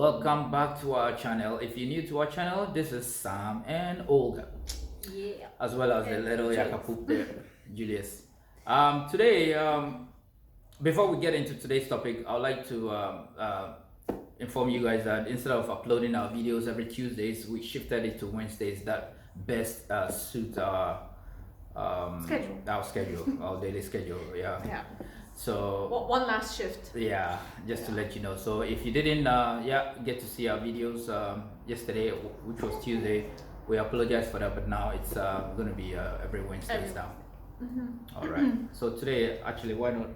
Welcome back to our channel. If you're new to our channel, this is Sam and Olga. Yeah. As well as the little Yakapoop there, Julius. Today, before we get into today's topic, I would like to inform you guys that instead of uploading our videos every Tuesdays, we shifted it to Wednesdays that best suit our schedule, our daily schedule. Yeah. So one last shift. Yeah, just to let you know. So if you didn't get to see our videos yesterday, which was Tuesday, we apologize for that, but now it's going to be every Wednesdays now. All right. So today, actually, why not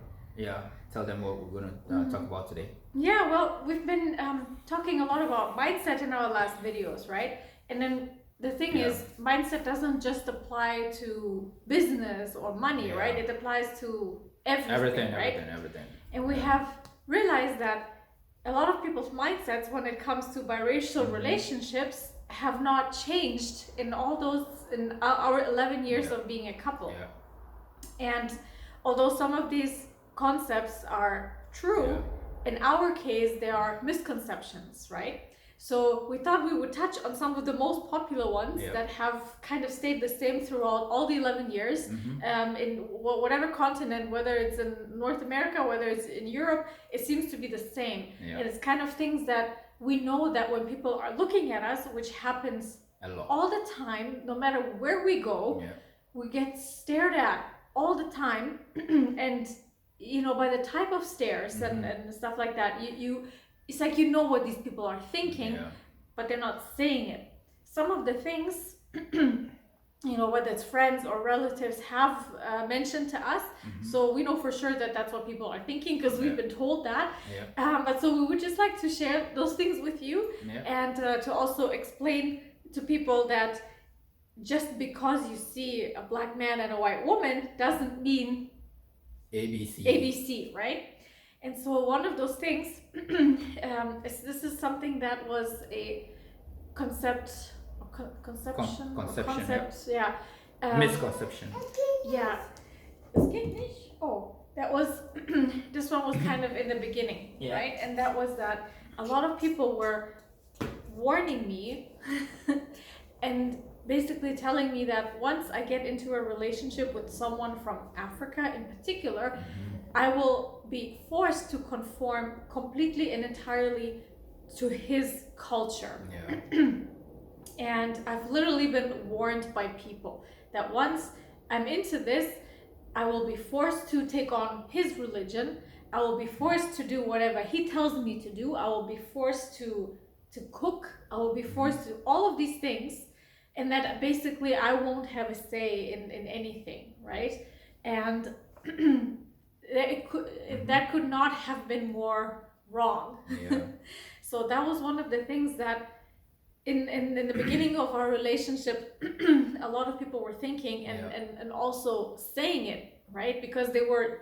tell them what we're going to talk about today? Yeah, well, we've been talking a lot about mindset in our last videos, right? And then the thing is, mindset doesn't just apply to business or money, right? It applies to everything, right? Everything. And we have realized that a lot of people's mindsets when it comes to biracial relationships have not changed in our 11 years of being a couple. And although some of these concepts are true, in our case they are misconceptions, right? So we thought we would touch on some of the most popular ones that have kind of stayed the same throughout all the 11 years in whatever continent, whether it's in North America, whether it's in Europe, it seems to be the same. And it's kind of things that we know that when people are looking at us, which happens all the time, no matter where we go, we get stared at all the time. And, you know, by the type of stares and stuff like that, it's like you know what these people are thinking, but they're not saying it. Some of the things, you know, whether it's friends or relatives have mentioned to us, so we know for sure that that's what people are thinking because we've been told that. But so we would just like to share those things with you and to also explain to people that just because you see a black man and a white woman doesn't mean ABC, right? And so one of those things, this is something that was a misconception. Yeah. Oh, that was, this one was kind of in the beginning, right? And that was that a lot of people were warning me and basically telling me that once I get into a relationship with someone from Africa in particular, I will be forced to conform completely and entirely to his culture. And I've literally been warned by people that once I'm into this, I will be forced to take on his religion. I will be forced to do whatever he tells me to do. I will be forced to cook. I will be forced to do all of these things. And that basically I won't have a say in anything, right? And that could not have been more wrong. So that was one of the things that in the beginning of our relationship, a lot of people were thinking and also saying it, right? Because they were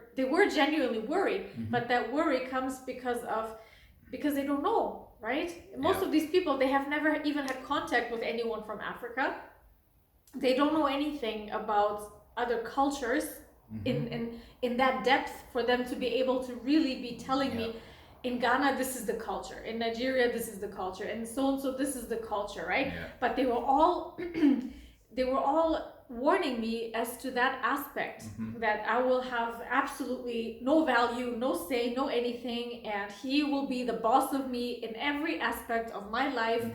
genuinely worried, but that worry comes because they don't know, right? Most of these people, they have never even had contact with anyone from Africa. They don't know anything about other cultures in that depth for them to be able to really be telling me, in Ghana this is the culture, in Nigeria this is the culture, and so this is the culture, right? But they were all warning me as to that aspect, that I will have absolutely no value, no say, no anything, and he will be the boss of me in every aspect of my life.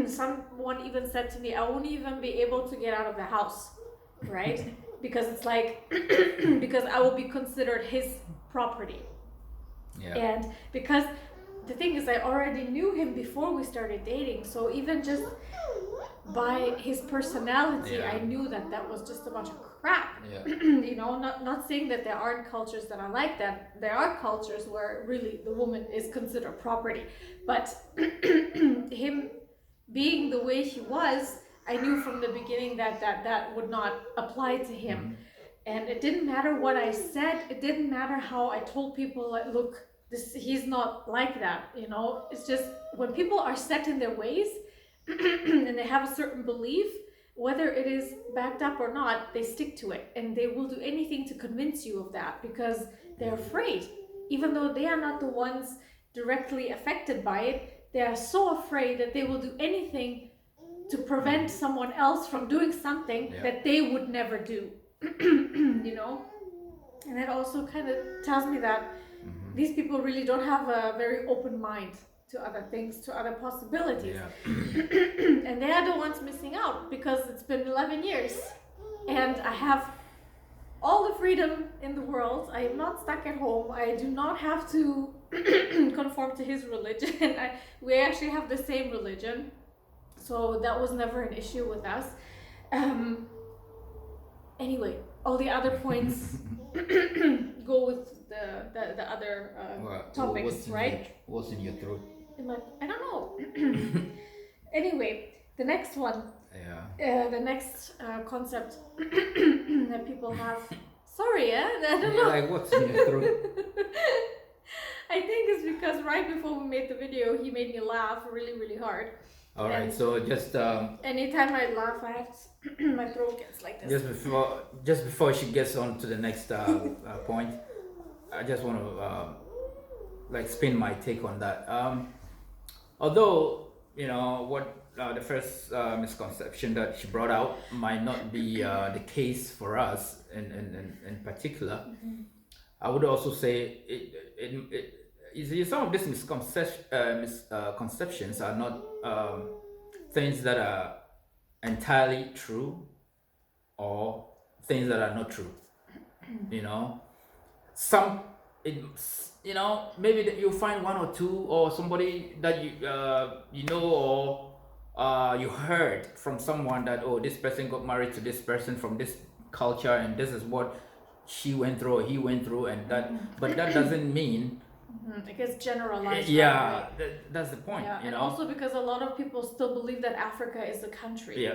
Someone even said to me, I won't even be able to get out of the house, right? Because it's like, because I will be considered his property. And because the thing is, I already knew him before we started dating, so even just by his personality, I knew that was just a bunch of crap. You know, not saying that there aren't cultures that are like that. There are cultures where really the woman is considered property, but him being the way he was, I knew from the beginning that would not apply to him. And it didn't matter what I said. It didn't matter how I told people, like, look, he's not like that, you know? It's just when people are set in their ways and they have a certain belief, whether it is backed up or not, they stick to it. And they will do anything to convince you of that because they're afraid. Even though they are not the ones directly affected by it, they are so afraid that they will do anything to prevent someone else from doing something that they would never do. You know? And that also kind of tells me that these people really don't have a very open mind to other things, to other possibilities. And they are the ones missing out, because it's been 11 years and I have all the freedom in the world. I am not stuck at home. I do not have to conform to his religion. We actually have the same religion, so that was never an issue with us. Anyway, all the other points go with the other topics, right? What's in your throat? I don't know. Anyway, the next one. The next concept that people have. Sorry, I don't know. Like, what's in your throat? I think it's because right before we made the video, he made me laugh really, really hard. All right, so just anytime I laugh, I have my throat gets like this. Just before she gets on to the next point, I just want to like spin my take on that. Although, you know, what the first misconception that she brought out might not be the case for us in particular, I would also say some of these misconceptions are not things that are entirely true or things that are not true. You know, maybe that you'll find one or two, or somebody that you know, or you heard from someone that, oh, this person got married to this person from this culture and this is what she went through or he went through, and that but that doesn't mean it gets generalized. That's the point. You and know, also because a lot of people still believe that Africa is a country.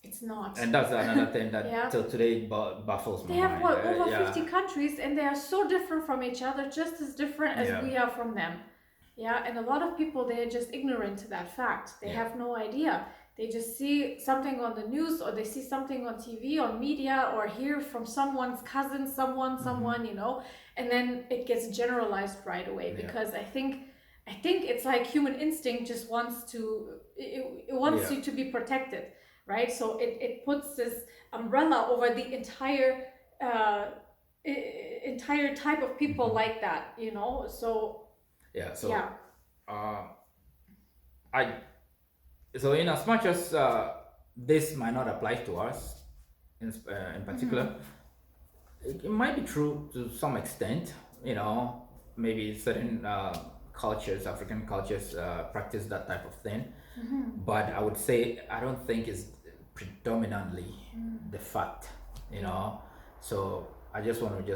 It's not. And that's another thing that till today baffles me. They have over 50 countries, and they are so different from each other, just as different as we are from them. And a lot of people, they're just ignorant to that fact. They have no idea. They just see something on the news, or they see something on TV, on media, or hear from someone's cousin, someone, you know, and then it gets generalized right away, because I think it's like human instinct just wants to, it wants you to be protected, right? So it puts this umbrella over the entire type of people like that, you know. So So in as much as this might not apply to us in particular, it might be true to some extent. You know, maybe certain cultures, African cultures, practice that type of thing. But I would say I don't think it's predominantly the fact. You know, so I just want to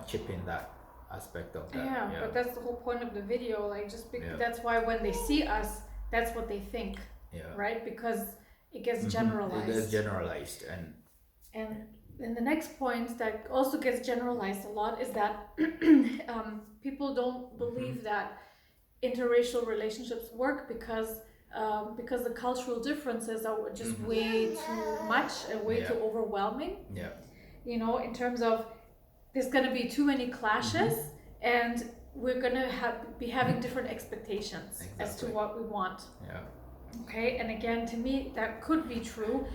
chip in that aspect of that. But that's the whole point of the video. Like, that's why when they see us, that's what they think, right? Because it gets generalized. It gets generalized, and the next point that also gets generalized a lot is that people don't believe that interracial relationships work because the cultural differences are just way too much and way too overwhelming. You know, in terms of there's going to be too many clashes, and we're going to be having different expectations as to what we want. Okay, and again, to me, that could be true,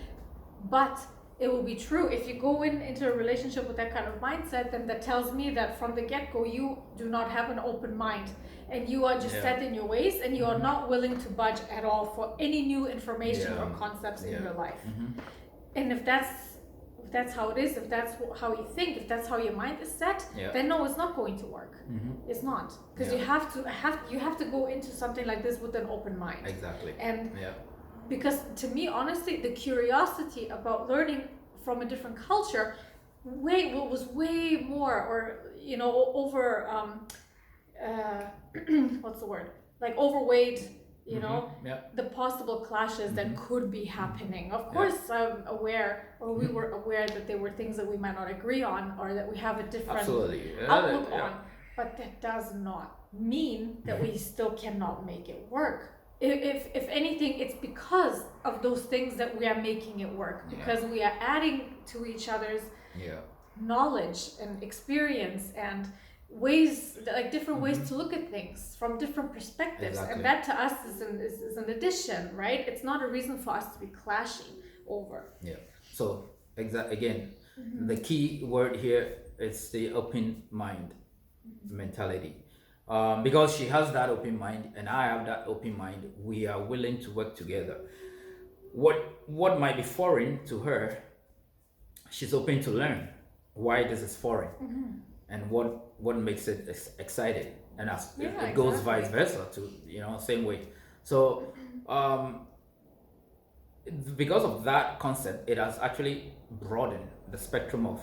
but it will be true if you go into a relationship with that kind of mindset. Then that tells me that from the get-go, you do not have an open mind, and you are just set in your ways, and you are not willing to budge at all for any new information or concepts in your life. And if that's how it is, if that's how you think, if that's how your mind is set, then no, it's not going to work. It's not, because you have to go into something like this with an open mind. And because to me, honestly, the curiosity about learning from a different culture was way more, or you know, over what's the word, like overweight, you know, the possible clashes that could be happening. Of course, I'm aware, or we were aware, that there were things that we might not agree on, or that we have a different outlook on, but that does not mean that we still cannot make it work. If anything, it's because of those things that we are making it work, because we are adding to each other's knowledge and experience, and ways, like different ways to look at things from different perspectives. Exactly. And that to us is an addition, right? It's not a reason for us to be clashing over. Yeah. So again, the key word here is the open mind mentality. Because she has that open mind and I have that open mind, we are willing to work together. What might be foreign to her, she's open to learn why this is foreign and what makes it exciting, and it goes vice versa to same way. So because of that concept, it has actually broadened the spectrum of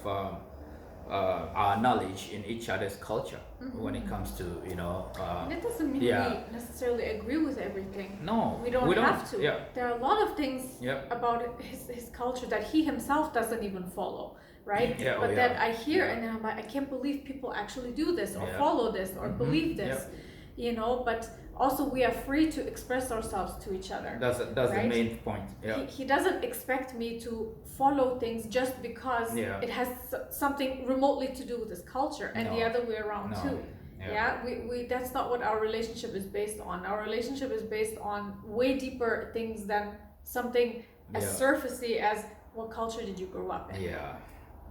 our knowledge in each other's culture when it comes to and it doesn't mean we necessarily agree with everything. No, we don't have to. Yeah. There are a lot of things about his culture that he himself doesn't even follow, right? But that I hear and then I'm like, I can't believe people actually do this or follow this or believe this, but also we are free to express ourselves to each other. That's right? The main point. He doesn't expect me to follow things just because it has something remotely to do with his culture, and the other way around too. We that's not what our relationship is based on. Our relationship is based on way deeper things than something as surfacey as what culture did you grow up in.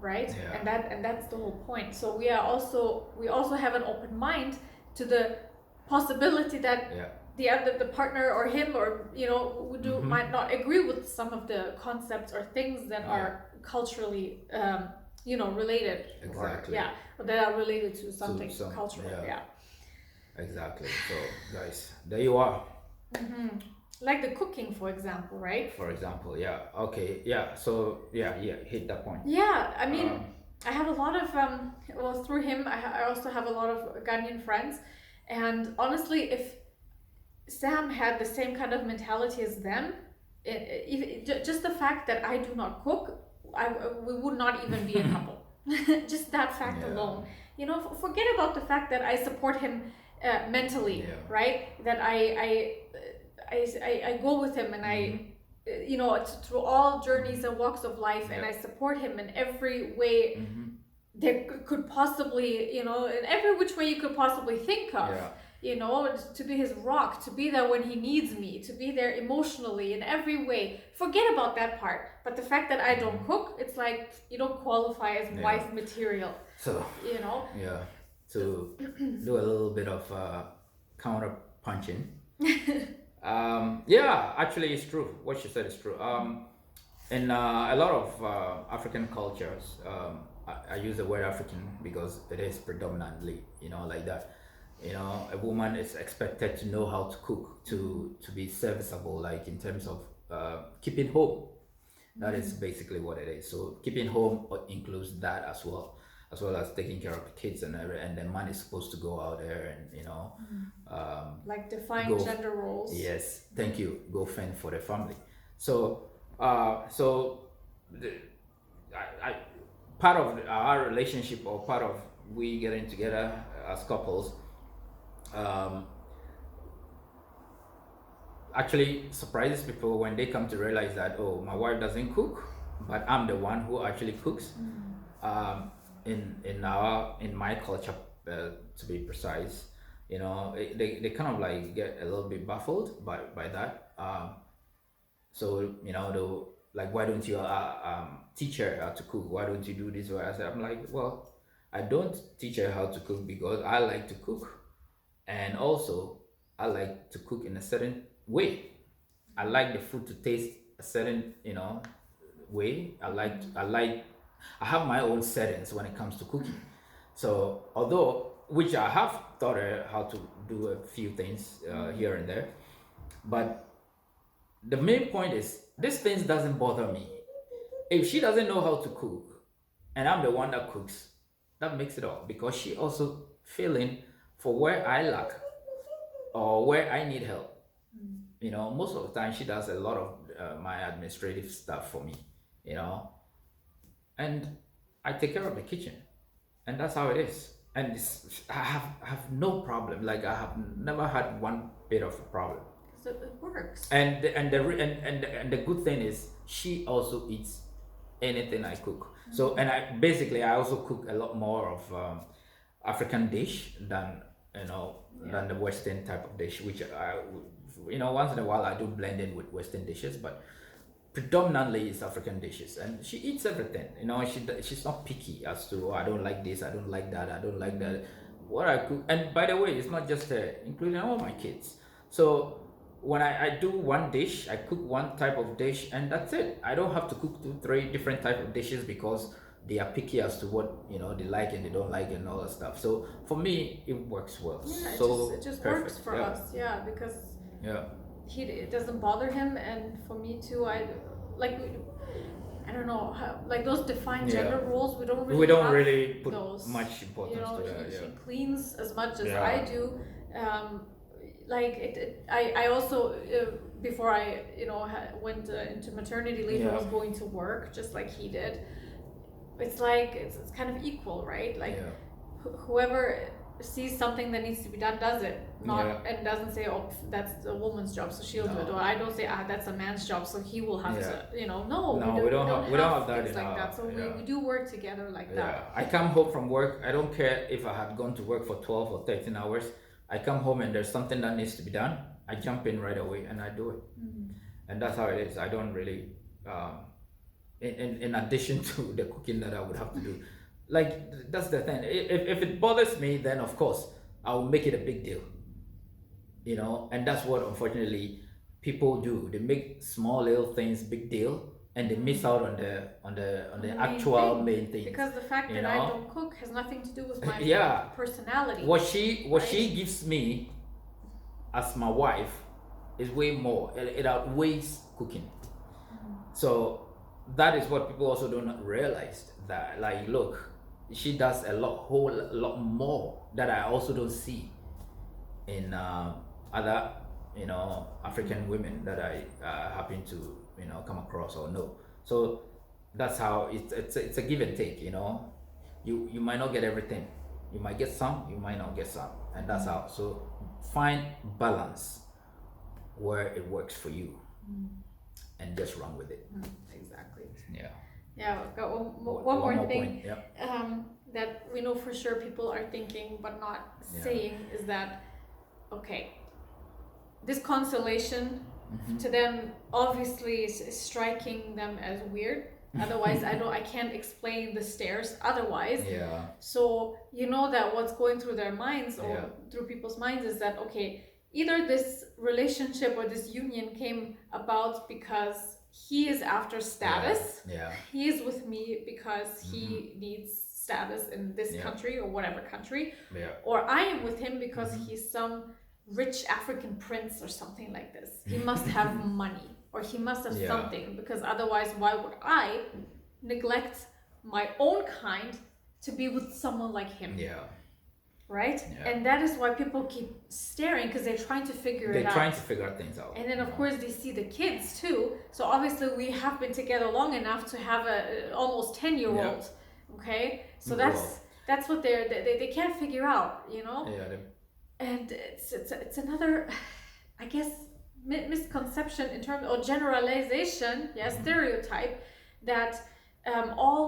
Right? And that's the whole point. So we also have an open mind to the possibility that the partner or him or might not agree with some of the concepts or things that are culturally related. Exactly. Or that are related to something cultural. Exactly. So guys, there you are. Like the cooking, for example, right? For example, okay, so hit that point. I mean, I have a lot of through him I also have a lot of Ghanaian friends, and honestly, if Sam had the same kind of mentality as them, just the fact that I do not cook, we would not even be a couple. Just that fact alone, forget about the fact that I support him mentally, right? That I go with him and I through all journeys and walks of life, and I support him in every way there could possibly, in every which way you could possibly think of, to be his rock, to be there when he needs me, to be there emotionally in every way. Forget about that part. But the fact that I don't cook, it's like you don't qualify as wife material. So, to do a little bit of counter punching. Actually it's true. What she said is true. In a lot of African cultures, I use the word African because it is predominantly, like that. A woman is expected to know how to cook, to be serviceable, like in terms of keeping home. That is basically what it is. So keeping home includes that as well as taking care of the kids, and the man is supposed to go out there and like define gender roles. Yes, thank you. Go fend for the family. So part of our relationship, or part of we getting together as couples, actually surprises people when they come to realize that, oh, my wife doesn't cook, but I'm the one who actually cooks. In my culture, to be precise, they kind of like get a little bit baffled by that. So they'll like, why don't you teach her how to cook? Why don't you do this? I'm like, well, I don't teach her how to cook because I like to cook, and also I like to cook in a certain way. I like the food to taste a certain way. I have my own settings when it comes to cooking. So which I have taught her how to do a few things here and there, but the main point is, these things doesn't bother me. If she doesn't know how to cook and I'm the one that cooks, that makes it up, because she also feeling for where I lack or where I need help. Most of the time she does a lot of my administrative stuff for me, and I take care of the kitchen, and that's how it is. And I have no problem. Like, I have never had one bit of a problem. So it works. And the good thing is, she also eats anything I cook. So, and I also cook a lot more of African dish than than the Western type of dish, which I, once in a while I do blend in with Western dishes, but predominantly it's African dishes, and she eats everything. She's not picky as to, I don't like this, I don't like that, I don't like that. What I cook, and by the way, it's not just her, including all my kids. So when I do one dish, I cook one type of dish, and that's it. I don't have to cook 2-3 different type of dishes because they are picky as to what they like and they don't like and all that stuff. So for me, it works well. Yeah, it just perfect. works for us. Yeah, because yeah, it doesn't bother him, and for me too. I don't know how, like those defined gender roles. We don't really put those, much importance to that. She cleans as much as I do. I also before I went into maternity leave, I was going to work just like he did. It's like it's kind of equal, right? Like whoever sees something that needs to be done does it, and doesn't say, oh, that's a woman's job, so she'll do it. Or I don't say, that's a man's job, so he will have to. No, we don't have that things like that. So we do work together like that. I come home from work. I don't care if I had gone to work for 12 or 13 hours. I come home and there's something that needs to be done. I jump in right away and I do it. And that's how it is. I don't really in addition to the cooking that I would have to do. Like, that's the thing. If it bothers me, then of course I will make it a big deal. And that's what unfortunately people do. They make small little things big deal, and they miss out on the actual main thing. Because the fact that I don't cook has nothing to do with my personality. What she gives me as my wife is way more. It outweighs cooking. So that is what people also don't realize, that like, look, she does a whole lot more that I also don't see in other African women that I happen to come across or know. So that's how it's a give and take. You might not get everything, you might get some, you might not get some, and that's how. So find balance where it works for you, and just run with it. Exactly. Yeah, I've got one more thing that we know for sure people are thinking but not saying is that, okay, this constellation to them obviously is striking them as weird. Otherwise, I can't explain the stairs otherwise. So that what's going through their minds or through people's minds is that, okay, either this relationship or this union came about because he is after status. He is with me because he needs status in this country or whatever country. Or I am with him because he's some rich African prince or something like this. He must have money, or he must have something, because otherwise why would I neglect my own kind to be with someone like him? Right? And that is why people keep staring, because they're trying to figure it out. They're trying to figure things out. And then of course they see the kids too. So obviously we have been together long enough to have a almost 10-year-old. Okay? So that's what they can't figure out, And it's another, I guess, misconception in terms, or generalization, stereotype, that all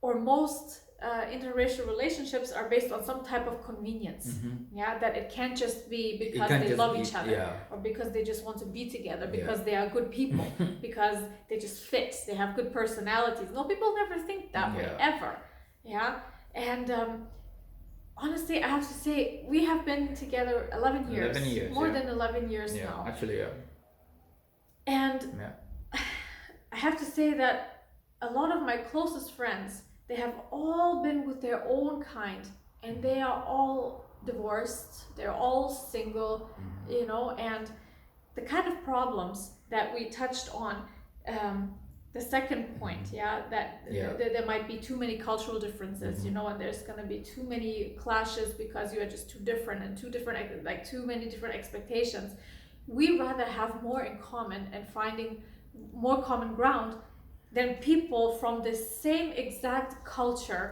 or most interracial relationships are based on some type of convenience. That it can't just be because they love each other, or because they just want to be together, because they are good people, because they just fit, they have good personalities. No, people never think that way, ever. And honestly, I have to say, we have been together 11 years. 11 years, more than 11 years now. Actually, And I have to say that a lot of my closest friends, they have all been with their own kind, and they are all divorced, they're all single, and the kind of problems that we touched on, the second point, that there might be too many cultural differences, and there's going to be too many clashes because you are just too different, and too many different expectations. We rather have more in common and finding more common ground than people from the same exact culture,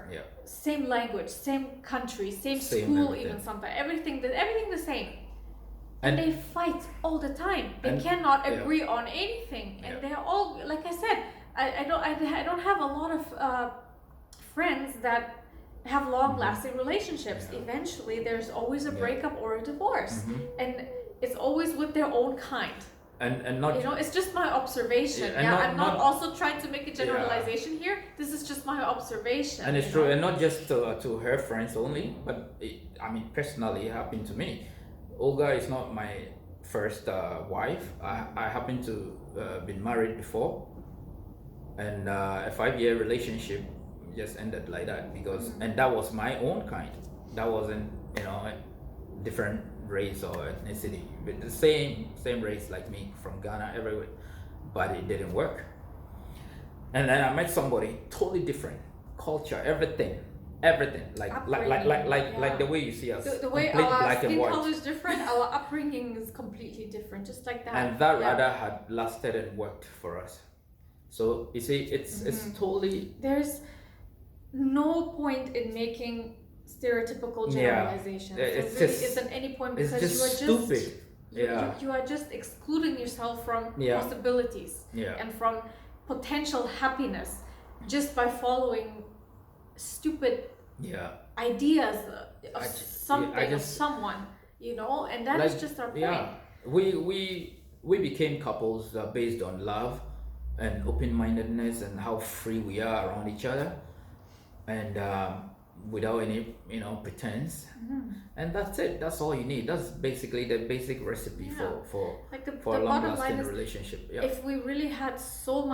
same language, same country, same school, everything. Even sometimes everything the same. And they fight all the time. They cannot agree on anything, and they're all, like I said, I don't have a lot of friends that have long-lasting relationships. Yeah. Eventually, there's always a Yeah. breakup or a divorce, and it's always with their own kind. And not, You know, it's just my observation. Yeah, and Yeah, not- I'm not not- also trying to make a generalization here. This is just my observation. and it's you true, know? and not just to her friends only, but I mean, personally, it happened to me. Olga is not my first wife. I happen to been married before, and a 5-year relationship just ended like that because, and that was my own kind. That wasn't, you know, a different race or ethnicity, but the same race like me from Ghana, everywhere, but it didn't work. And then I met somebody totally different, culture, everything, like Upbringing, the way you see us, the way complete our black and skin white. color is different, our upbringing is completely different, just like that. And that rather had lasted and worked for us. So you see, it's totally, there's no point in making stereotypical generalizations. It's there really just- isn't any point it's because just you are just stupid. you are just excluding yourself from Yeah. possibilities Yeah. and from potential happiness just by following stupid Yeah. ideas of I something, just- of someone, you know, and that is just our point. Yeah, we became couples based on love and open-mindedness and how free we are around each other, and without any, you know, pretense. And that's it. That's all you need. That's basically the basic recipe Yeah. for Like the a bottom long-lasting line is, relationship. Yeah. if we really had so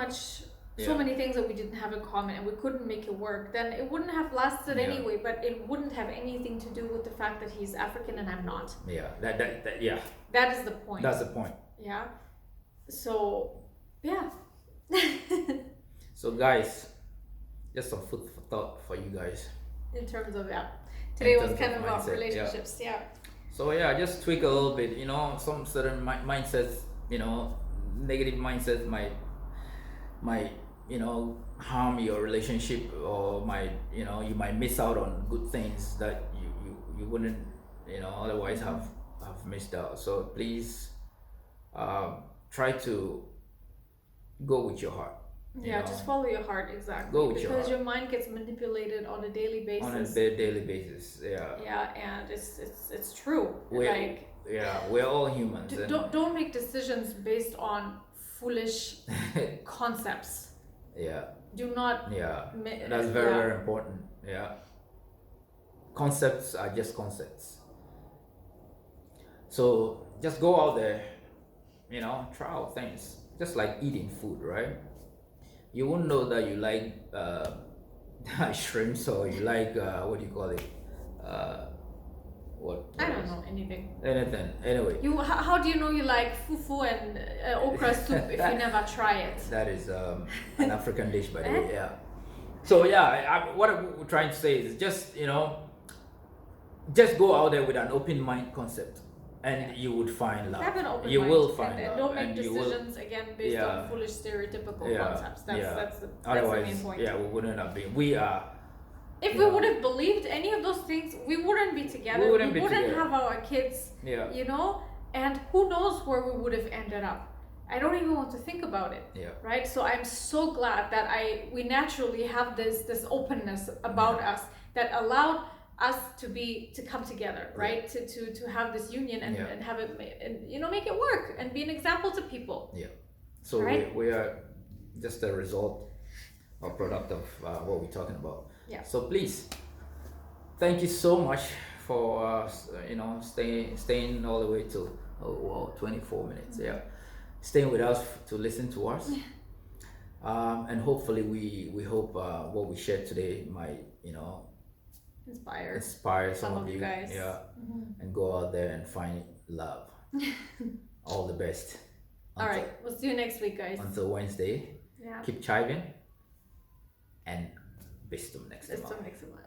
Yeah. many things that we didn't have in common and we couldn't make it work, then it wouldn't have lasted Yeah. anyway, but it wouldn't have anything to do with the fact that he's African and I'm not. Yeah. That yeah. That is the point. That's the point. Yeah. So, yeah. So guys, just some food for thought for you guys. In terms of, today was terms kind of of about mindset, yeah. relationships. Yeah. So yeah, just tweak a little bit. You know, some certain mindsets, you know, negative mindsets might, you know, harm your relationship, or might, you know, you might miss out on good things that you wouldn't, you know, otherwise have missed out. So please try to go with your heart. you Yeah, know, just follow your heart, exactly. Go with your because heart. your mind gets manipulated on a daily basis. on a daily basis. Yeah. Yeah, and it's true. We're, Like, we're all humans. and- don't make decisions based on foolish concepts. Yeah. Do not. Yeah. ma- That's very, yeah. very important. Yeah. Concepts are just concepts. So just go out there, you know, try out things. Just like eating food, right? You wouldn't know that you like shrimps, or you like what do you call it? What? I don't know anything. Anything. Anyway. How do you know you like fufu and okra soup if you never try it? That is an African dish, by the way. Yeah. So yeah, what we're trying to say is just, you know, just go out there with an open mind concept, and you would find love. Have an open You mind, will find and love, don't make and you will. decisions again based on foolish stereotypical concepts. That's the Otherwise, main point. yeah, we wouldn't have been. We are. If you we know, would have believed any of those things, we wouldn't be together. We wouldn't be wouldn't together. have our kids, Yeah. you know, and who knows where we would have ended up. I don't even want to think about it. Yeah. Right? So I'm so glad that we naturally have this openness about us that allowed us to come together, right? To have this union and have it, and you know, make it work and be an example to people. Yeah. So Right? we are just a result or product of what we're talking about. Yeah. So please, thank you so much for you know, staying all the way to 24 minutes. Yeah, staying with us to listen to us. And hopefully we hope what we shared today might, you know, inspire some of you guys. Yeah. And go out there and find love. All the best. All right, we'll see you next week, guys. Until Wednesday. Yeah. Keep chiving and bis zum nächsten Mal. Bis zum nächsten Mal.